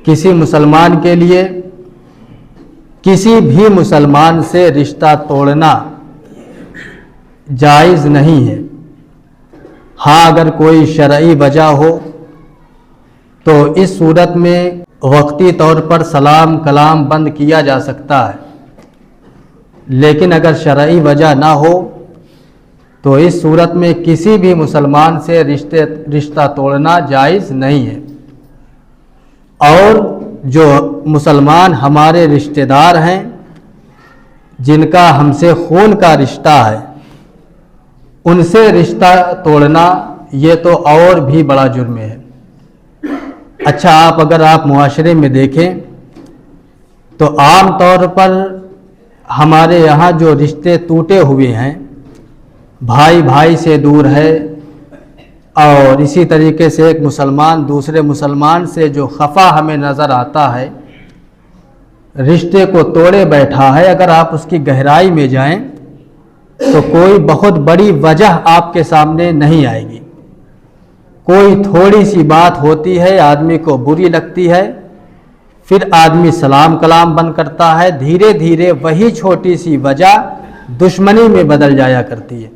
کسی مسلمان کے لیے کسی بھی مسلمان سے رشتہ توڑنا جائز نہیں ہے۔ ہاں اگر کوئی شرعی وجہ ہو تو اس صورت میں وقتی طور پر سلام کلام بند کیا جا سکتا ہے، لیکن اگر شرعی وجہ نہ ہو تو اس صورت میں کسی بھی مسلمان سے رشتہ توڑنا جائز نہیں ہے۔ اور جو مسلمان ہمارے رشتہ دار ہیں جن کا ہم سے خون کا رشتہ ہے، ان سے رشتہ توڑنا یہ تو اور بھی بڑا جرم ہے۔ اچھا، اگر آپ معاشرے میں دیکھیں تو عام طور پر ہمارے یہاں جو رشتے ٹوٹے ہوئے ہیں، بھائی بھائی سے دور ہے، اور اسی طریقے سے ایک مسلمان دوسرے مسلمان سے جو خفا ہمیں نظر آتا ہے، رشتے کو توڑے بیٹھا ہے، اگر آپ اس کی گہرائی میں جائیں تو کوئی بہت بڑی وجہ آپ کے سامنے نہیں آئے گی۔ کوئی تھوڑی سی بات ہوتی ہے، آدمی کو بری لگتی ہے، پھر آدمی سلام کلام بند کرتا ہے، دھیرے دھیرے وہی چھوٹی سی وجہ دشمنی میں بدل جایا کرتی ہے۔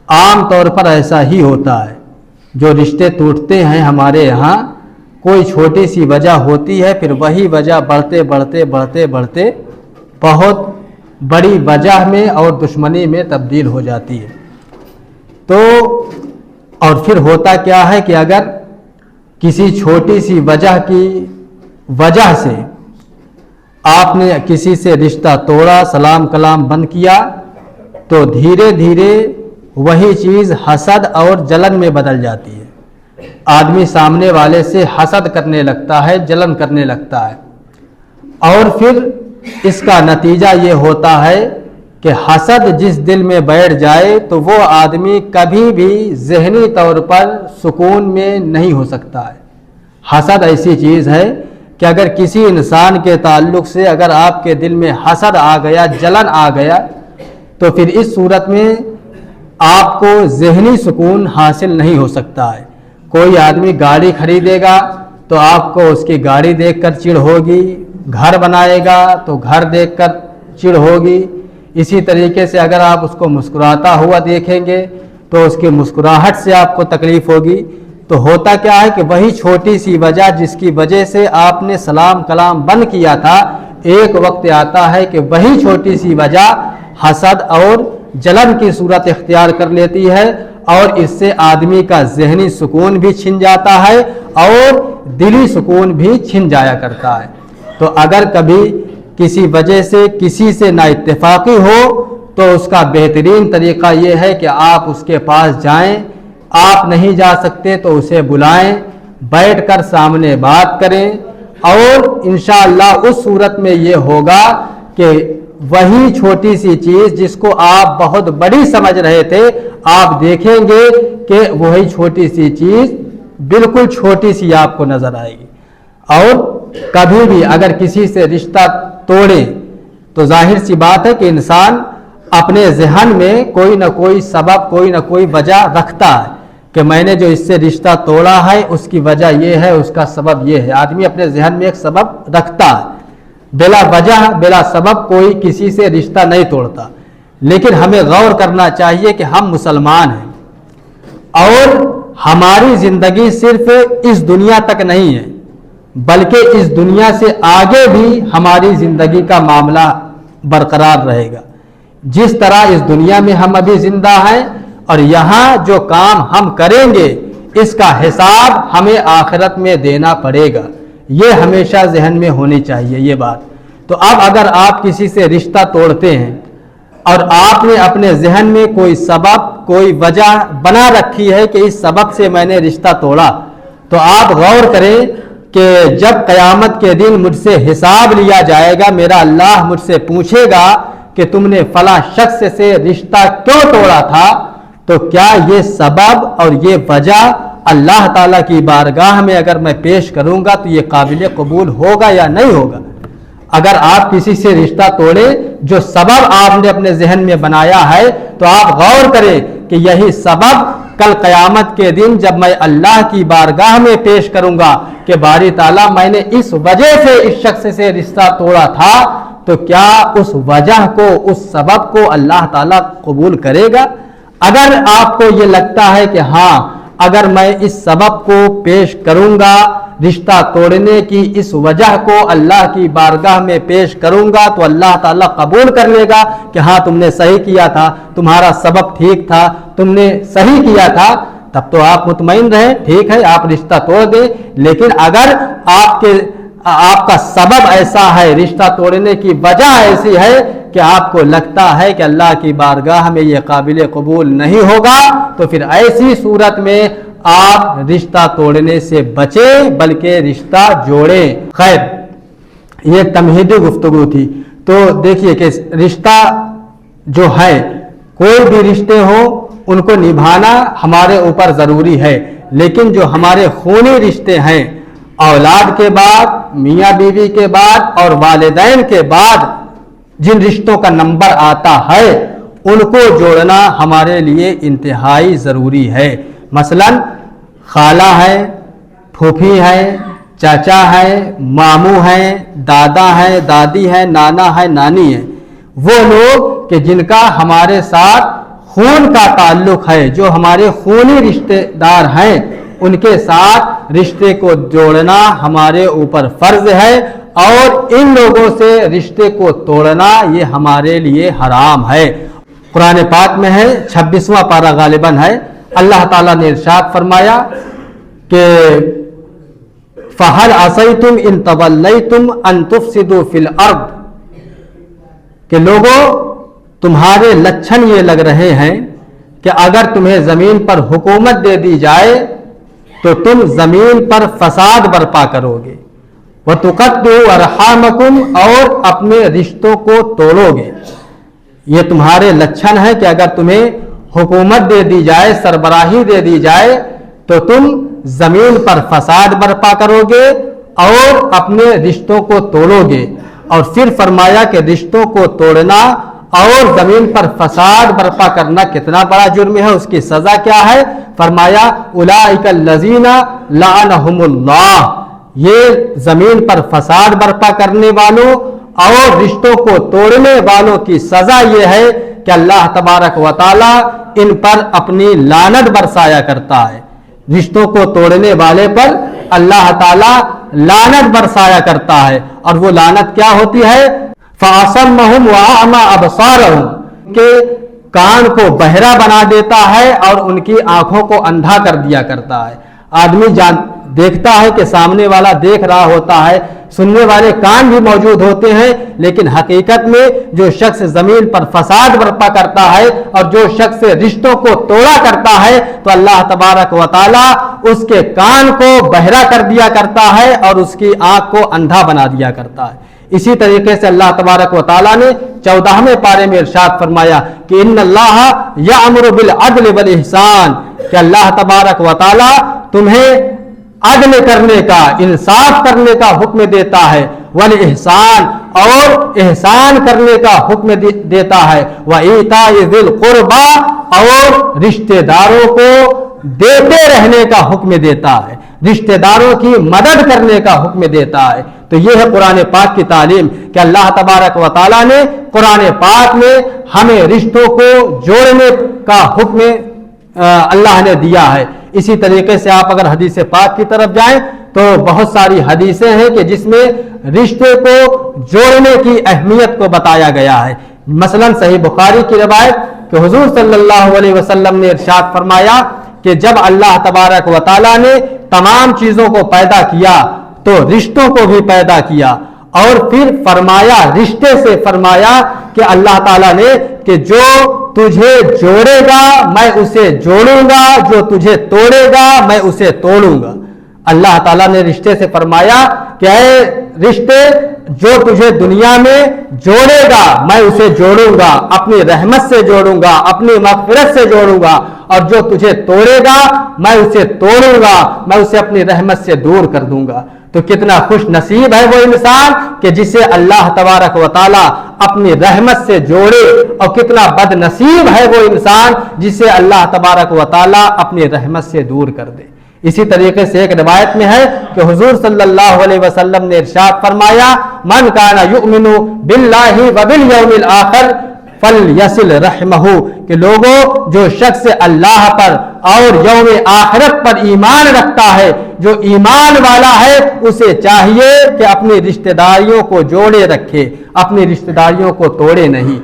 عام طور پر ایسا ہی ہوتا ہے، جو رشتے ٹوٹتے ہیں ہمارے یہاں کوئی چھوٹی سی وجہ ہوتی ہے، پھر وہی وجہ بڑھتے بڑھتے بڑھتے بڑھتے بہت بڑی وجہ میں اور دشمنی میں تبدیل ہو جاتی ہے۔ تو اور پھر ہوتا کیا ہے کہ اگر کسی چھوٹی سی وجہ کی وجہ سے آپ نے کسی سے رشتہ توڑا، سلام کلام بند کیا، تو دھیرے دھیرے وہی چیز حسد اور جلن میں بدل جاتی ہے۔ آدمی سامنے والے سے حسد کرنے لگتا ہے، جلن کرنے لگتا ہے، اور پھر اس کا نتیجہ یہ ہوتا ہے کہ حسد جس دل میں بیٹھ جائے تو وہ آدمی کبھی بھی ذہنی طور پر سکون میں نہیں ہو سکتا ہے۔ حسد ایسی چیز ہے کہ اگر کسی انسان کے تعلق سے اگر آپ کے دل میں حسد آ گیا، جلن آ گیا، تو پھر اس صورت میں آپ کو ذہنی سکون حاصل نہیں ہو سکتا ہے۔ کوئی آدمی گاڑی خریدے گا تو آپ کو اس کی گاڑی دیکھ کر چڑ ہوگی، گھر بنائے گا تو گھر دیکھ کر چڑ ہوگی، اسی طریقے سے اگر آپ اس کو مسکراتا ہوا دیکھیں گے تو اس کی مسکراہٹ سے آپ کو تکلیف ہوگی۔ تو ہوتا کیا ہے کہ وہی چھوٹی سی وجہ جس کی وجہ سے آپ نے سلام کلام بند کیا تھا، ایک وقت آتا ہے کہ وہی چھوٹی سی وجہ حسد اور جلن کی صورت اختیار کر لیتی ہے، اور اس سے آدمی کا ذہنی سکون بھی چھن جاتا ہے اور دلی سکون بھی چھن جایا کرتا ہے۔ تو اگر کبھی کسی وجہ سے کسی سے نا اتفاقی ہو تو اس کا بہترین طریقہ یہ ہے کہ آپ اس کے پاس جائیں، آپ نہیں جا سکتے تو اسے بلائیں، بیٹھ کر سامنے بات کریں، اور انشاءاللہ اس صورت میں یہ ہوگا کہ وہی چھوٹی سی چیز جس کو آپ بہت بڑی سمجھ رہے تھے، آپ دیکھیں گے کہ وہی چھوٹی سی چیز بالکل چھوٹی سی آپ کو نظر آئے گی۔ اور کبھی بھی اگر کسی سے رشتہ توڑے تو ظاہر سی بات ہے کہ انسان اپنے ذہن میں کوئی نہ کوئی سبب، کوئی نہ کوئی وجہ رکھتا ہے کہ میں نے جو اس سے رشتہ توڑا ہے اس کی وجہ یہ ہے، اس کا سبب یہ ہے۔ آدمی اپنے ذہن میں ایک سبب رکھتا ہے، بلا وجہ بلا سبب کوئی کسی سے رشتہ نہیں توڑتا۔ لیکن ہمیں غور کرنا چاہیے کہ ہم مسلمان ہیں، اور ہماری زندگی صرف اس دنیا تک نہیں ہے، بلکہ اس دنیا سے آگے بھی ہماری زندگی کا معاملہ برقرار رہے گا۔ جس طرح اس دنیا میں ہم ابھی زندہ ہیں اور یہاں جو کام ہم کریں گے اس کا حساب ہمیں آخرت میں دینا پڑے گا، یہ ہمیشہ ذہن میں ہونی چاہیے یہ بات۔ تو اب اگر آپ کسی سے رشتہ توڑتے ہیں اور آپ نے اپنے ذہن میں کوئی سبب، کوئی وجہ بنا رکھی ہے کہ اس سبب سے میں نے رشتہ توڑا، تو آپ غور کریں کہ جب قیامت کے دن مجھ سے حساب لیا جائے گا، میرا اللہ مجھ سے پوچھے گا کہ تم نے فلاں شخص سے رشتہ کیوں توڑا تھا، تو کیا یہ سبب اور یہ وجہ اللہ تعالیٰ کی بارگاہ میں اگر میں پیش کروں گا تو یہ قابل قبول ہوگا یا نہیں ہوگا؟ اگر آپ کسی سے رشتہ توڑیں جو سبب آپ نے اپنے ذہن میں بنایا ہے تو آپ غور کریں کہ یہی سبب کل قیامت کے دن جب میں اللہ کی بارگاہ میں پیش کروں گا کہ باری تعالیٰ میں نے اس وجہ سے اس شخص سے رشتہ توڑا تھا، تو کیا اس وجہ کو، اس سبب کو اللہ تعالیٰ قبول کرے گا؟ اگر آپ کو یہ لگتا ہے کہ ہاں اگر میں اس سبب کو پیش کروں گا، رشتہ توڑنے کی اس وجہ کو اللہ کی بارگاہ میں پیش کروں گا، تو اللہ تعالیٰ قبول کر لے گا کہ ہاں تم نے صحیح کیا تھا، تمہارا سبب ٹھیک تھا، تم نے صحیح کیا تھا، تب تو آپ مطمئن رہیں، ٹھیک ہے آپ رشتہ توڑ دیں۔ لیکن اگر آپ کا سبب ایسا ہے، رشتہ توڑنے کی وجہ ایسی ہے کہ آپ کو لگتا ہے کہ اللہ کی بارگاہ میں یہ قابل قبول نہیں ہوگا، تو پھر ایسی صورت میں آپ رشتہ توڑنے سے بچیں بلکہ رشتہ جوڑیں۔ خیر، یہ تمہیدی گفتگو تھی۔ تو دیکھیے کہ رشتہ جو ہے، کوئی بھی رشتے ہوں ان کو نبھانا ہمارے اوپر ضروری ہے، لیکن جو ہمارے خونی رشتے ہیں، اولاد کے بعد، میاں بیوی کے بعد اور والدین کے بعد جن رشتوں کا نمبر آتا ہے، ان کو جوڑنا ہمارے لیے انتہائی ضروری ہے۔ مثلا خالہ ہے، پھوپھی ہے، چاچا ہے، ماموں ہے، دادا ہے، دادی ہے، نانا ہے، نانی ہے، وہ لوگ کہ جن کا ہمارے ساتھ خون کا تعلق ہے، جو ہمارے خونی رشتے دار ہیں، ان کے ساتھ رشتے کو جوڑنا ہمارے اوپر فرض ہے، اور ان لوگوں سے رشتے کو توڑنا یہ ہمارے لیے حرام ہے۔ قرآن پاک میں ہے، 26واں پارہ غالباً ہے، اللہ تعالیٰ نے ارشاد فرمایا کہ فَهَلْ عَصَيْتُمْ إِن تَوَلَّيْتُمْ أَن تُفْسِدُوا فِي الْأَرْضِ، کہ لوگوں تمہارے لچھن یہ لگ رہے ہیں کہ اگر تمہیں زمین پر حکومت دے دی جائے تو تم زمین پر فساد برپا کرو گے، وَتُقَطِّعُوا أَرْحَامَكُمْ، اور اپنے رشتوں کو توڑو گے۔ یہ تمہارے لچھن ہے کہ اگر تمہیں حکومت دے دی جائے، سربراہی دے دی جائے، تو تم زمین پر فساد برپا کرو گے اور اپنے رشتوں کو توڑو گے۔ اور پھر فرمایا کہ رشتوں کو توڑنا اور زمین پر فساد برپا کرنا کتنا بڑا جرم ہے، اس کی سزا کیا ہے؟ فرمایا اولئک الذین لعنہم اللہ، یہ زمین پر فساد برپا کرنے والوں اور رشتوں کو توڑنے والوں کی سزا یہ ہے کہ اللہ تبارک و تعالی ان پر اپنی لعنت برسایا کرتا ہے۔ رشتوں کو توڑنے والے پر اللہ تعالی لعنت برسایا کرتا ہے، اور وہ لعنت کیا ہوتی ہے؟ فَأَصَمَّهُمْ وَأَعْمَى أَبْصَارَهُمْ، کہ کان کو بہرا بنا دیتا ہے اور ان کی آنکھوں کو اندھا کر دیا کرتا ہے۔ آدمی دیکھتا ہے کہ سامنے والا دیکھ رہا ہوتا ہے، سننے والے کان بھی موجود ہوتے ہیں، لیکن حقیقت میں جو شخص زمین پر فساد برپا کرتا ہے اور جو شخص رشتوں کو توڑا کرتا ہے، تو اللہ تبارک و تعالی اس کے کان کو بہرا کر دیا کرتا ہے اور اس کی آنکھ کو اندھا بنا دیا کرتا ہے۔ اسی طریقے سے اللہ تبارک و تعالیٰ نے 14ویں پارے میں ارشاد فرمایا کہ ان اللہ یأمر بالعدل والاحسان، کہ اللہ تبارک و تعالیٰ تمہیں عدل کرنے کا، انصاف کرنے کا حکم دیتا ہے، والاحسان، اور احسان کرنے کا حکم دیتا ہے، وایتاء ذی القربى، اور رشتہ داروں کو دیتے رہنے کا حکم دیتا ہے، رشتہ داروں کی مدد کرنے کا حکم دیتا ہے۔ تو یہ ہے قرآن پاک کی تعلیم کہ اللہ تبارک و تعالیٰ نے قرآن پاک میں ہمیں رشتوں کو جوڑنے کا حکم اللہ نے دیا ہے۔ اسی طریقے سے آپ اگر حدیث پاک کی طرف جائیں تو بہت ساری حدیثیں ہیں کہ جس میں رشتے کو جوڑنے کی اہمیت کو بتایا گیا ہے۔ مثلا صحیح بخاری کی روایت کہ حضور صلی اللہ علیہ وسلم نے ارشاد فرمایا کہ جب اللہ تبارک و تعالیٰ نے تمام چیزوں کو پیدا کیا تو رشتوں کو بھی پیدا کیا، اور پھر فرمایا، رشتے سے فرمایا کہ اللہ تعالیٰ نے کہ جو تجھے جوڑے گا میں اسے جوڑوں گا، جو تجھے توڑے گا میں اسے توڑوں گا۔ اللہ تعالیٰ نے رشتے سے فرمایا کہ اے رشتے، جو تجھے دنیا میں جوڑے گا میں اسے جوڑوں گا، اپنی رحمت سے جوڑوں گا، اپنی مغفرت سے جوڑوں گا، اور جو تجھے توڑے گا میں اسے توڑوں گا، میں اسے اپنی رحمت سے دور کر دوں گا۔ تو کتنا خوش نصیب ہے وہ انسان کہ جسے اللہ تبارک و تعالی اپنی رحمت سے جوڑے، اور کتنا بد نصیب ہے وہ انسان جسے اللہ تبارک و تعالی اپنی رحمت سے دور کر دے۔ اسی طریقے سے ایک روایت میں ہے کہ حضور صلی اللہ علیہ وسلم نے ارشاد فرمایا، من کان یؤمن باللہ وبالیوم الآخر فلیصل رحمہ، کہ لوگوں جو شخص اللہ پر اور یوم آخرت پر ایمان رکھتا ہے، جو ایمان والا ہے، اسے چاہیے کہ اپنی رشتہ داریوں کو جوڑے رکھے، اپنی رشتہ داریوں کو توڑے نہیں۔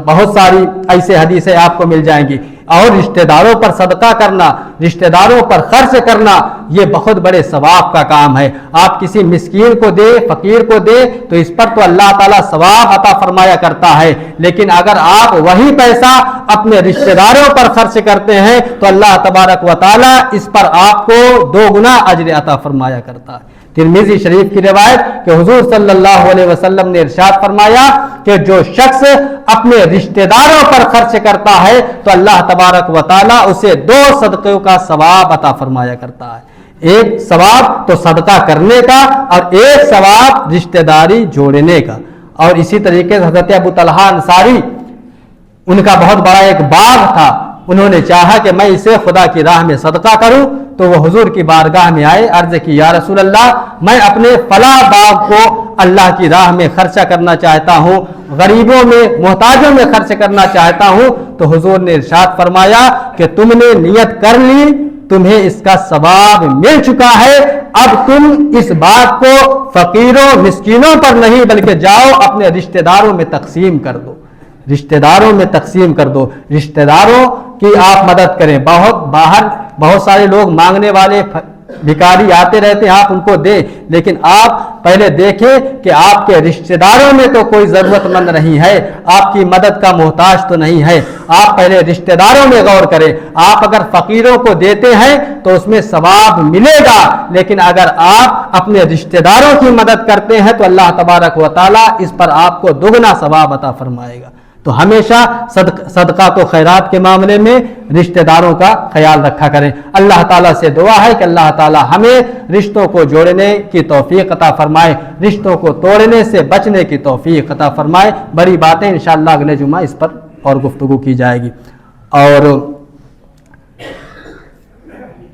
بہت ساری ایسے حدیثیں آپ کو مل جائیں گی۔ اور رشتہ داروں پر صدقہ کرنا، رشتہ داروں پر خرچ کرنا، یہ بہت بڑے ثواب کا کام ہے۔ آپ کسی مسکین کو دے، فقیر کو دے، تو اس پر تو اللہ تعالیٰ ثواب عطا فرمایا کرتا ہے، لیکن اگر آپ وہی پیسہ اپنے رشتہ داروں پر خرچ کرتے ہیں تو اللہ تبارک و تعالیٰ اس پر آپ کو 2 گنا اجر عطا فرمایا کرتا ہے۔ ترمذی شریف کی روایت کہ حضور صلی اللہ علیہ وسلم نے ارشاد فرمایا کہ جو شخص اپنے رشتہ داروں پر خرچ کرتا ہے تو اللہ تبارک و تعالیٰ اسے 2 صدقوں کا ثواب عطا فرمایا کرتا ہے۔ ایک ثواب تو صدقہ کرنے کا، اور ایک ثواب رشتہ داری جوڑنے کا۔ اور اسی طریقے سے حضرت ابو طلحہ انصاری، ان کا بہت بڑا ایک باغ تھا، انہوں نے چاہا کہ میں اسے خدا کی راہ میں صدقہ کروں، تو وہ حضور کی بارگاہ میں آئے، عرض کی یا رسول اللہ، میں اپنے فلاں باغ کو اللہ کی راہ میں خرچہ کرنا چاہتا ہوں، غریبوں میں، محتاجوں میں خرچ کرنا چاہتا ہوں۔ تو حضور نے ارشاد فرمایا کہ تم نے نیت کر لی، تمہیں اس کا ثواب مل چکا ہے، اب تم اس بات کو فقیروں مسکینوں پر نہیں بلکہ جاؤ اپنے رشتہ داروں میں تقسیم کر دو، رشتہ داروں میں تقسیم کر دو، رشتہ داروں کی آپ مدد کریں۔ باہر بہت سارے لوگ مانگنے والے بھکاری آتے رہتے ہیں، آپ ان کو دیں، لیکن آپ پہلے دیکھیں کہ آپ کے رشتہ داروں میں تو کوئی ضرورت مند نہیں ہے، آپ کی مدد کا محتاج تو نہیں ہے۔ آپ پہلے رشتہ داروں میں غور کریں۔ آپ اگر فقیروں کو دیتے ہیں تو اس میں ثواب ملے گا، لیکن اگر آپ اپنے رشتہ داروں کی مدد کرتے ہیں تو اللہ تبارک و تعالیٰ اس پر آپ کو 2 گنا ثواب عطا فرمائے گا۔ تو ہمیشہ صدقہ تو خیرات کے معاملے میں رشتہ داروں کا خیال رکھا کریں۔ اللہ تعالیٰ سے دعا ہے کہ اللہ تعالیٰ ہمیں رشتوں کو جوڑنے کی توفیق عطا فرمائے، رشتوں کو توڑنے سے بچنے کی توفیق عطا فرمائے۔ بڑی باتیں انشاءاللہ اگلے جمعہ اس پر اور گفتگو کی جائے گی۔ اور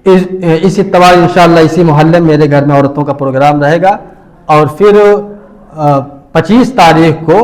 اس اتوار انشاءاللہ اسی محلے میں میرے گھر میں عورتوں کا پروگرام رہے گا، اور پھر 25 تاریخ کو